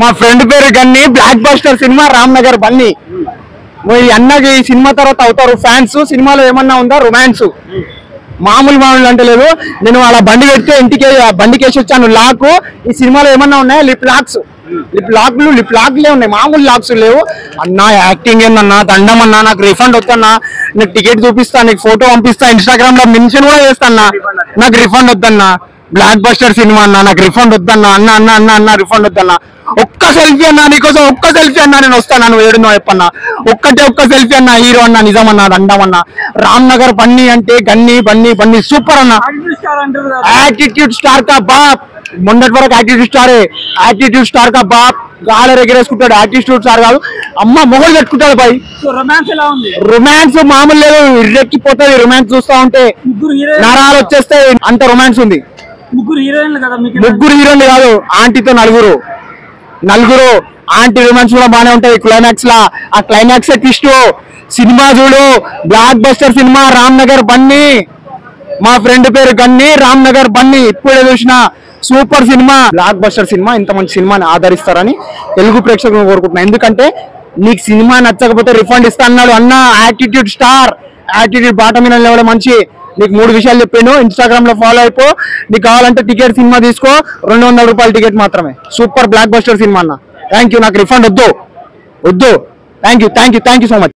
మా ఫ్రెండ్ పేరు Ganni, blockbuster cinema Ramnagar Bunny. ఈ అన్నకి ఈ సినిమా తర్వాత అవుతారు ఫ్యాన్స్. సినిమాలో ఏమన్నా ఉందా రొమాన్స్? మామూలు అంటే లేదు. నేను అలా బండి పెడితే ఇంటికి బండికి వేసి వచ్చాను లాక్. ఈ సినిమాలో ఏమన్నా ఉన్నాయా? లిప్ లాక్లే ఉన్నాయి, మామూలు లాక్స్ లేవు. అన్నా యాక్టింగ్ ఏందన్నా, దండం అన్నా, నాకు రిఫండ్ వద్దన్నా, నీకు టికెట్ చూపిస్తా, నీకు ఫోటో పంపిస్తా, ఇన్స్టాగ్రామ్ లో మెన్షన్ కూడా చేస్తాన్నా, నాకు రిఫండ్ వద్దన్నా. బ్లాక్ బస్టర్ సినిమా అన్నా, నాకు రిఫండ్ వద్దన్నా. అన్న రిఫండ్ వద్దన్నా. ఒక్క సెల్ఫీ అన్నా నీకోసం, ఒక్క సెల్ఫీ అన్నా నేను వస్తాను, నువ్వు ఏడునో చెప్పన్నా. ఒక్క సెల్ఫీ అన్నా, హీరో అన్నా, నిజమన్నా, దండం అన్నా. రామ్నగర్ బన్నీ అంటే బన్నీ సూపర్ అన్నా. యాటిట్యూడ్ స్టార్ కా బాప్, మొన్నటి వరకు యాటిట్యూడ్ స్టార్ కా బాప్. గాలి ఎగరేసుకుంటాడు, యాటిట్యూడ్ స్టార్ కాదు, అమ్మ మొగలు పెట్టుకుంటాడు బాయ్. రొమాన్స్ మామూలు లేదు, ఇర్రెక్కిపోతుంది రొమాన్స్ చూస్తా ఉంటే, నరాలు వచ్చేస్తాయి, అంత రొమాన్స్ ఉంది. ముగ్గురు హీరోయిన్లు కాదు, ఆంటీతో నలుగురు ఆంటీ రొమాన్స్ కూడా బాగానే ఉంటాయి. క్లైమాక్స్ లా ఆ క్లైమాక్స్ ట్విస్ట్ సినిమా చూడు. Block buster cinema Ramnagar Bunny. మా ఫ్రెండ్ పేరు గన్ని, రామ్నగర్ బన్నీ. ఇప్పుడే చూసిన super cinema. Block buster cinema. ఇంత మంచి సినిమాని ఆదరిస్తారని తెలుగు ప్రేక్షకులను కోరుకుంటున్నా. ఎందుకంటే నీకు సినిమా నచ్చకపోతే రిఫండ్ ఇస్తా అన్నాడు అన్న. యాటిట్యూడ్ స్టార్, యాటిట్యూడ్ బాటమ్ మీద లేవడం మంచి. నీకు 3 విషయాలు చెప్పాను, ఇన్స్టాగ్రామ్ లో ఫాలో అయిపో. నీకు కావాలంటే టికెట్ సినిమా తీసుకో, 200 రూపాయల టికెట్ మాత్రమే. సూపర్ బ్లాక్ బస్టర్ సినిమా అన్న. Thank you. నాకు రిఫండ్ వద్దు. Thank you so much.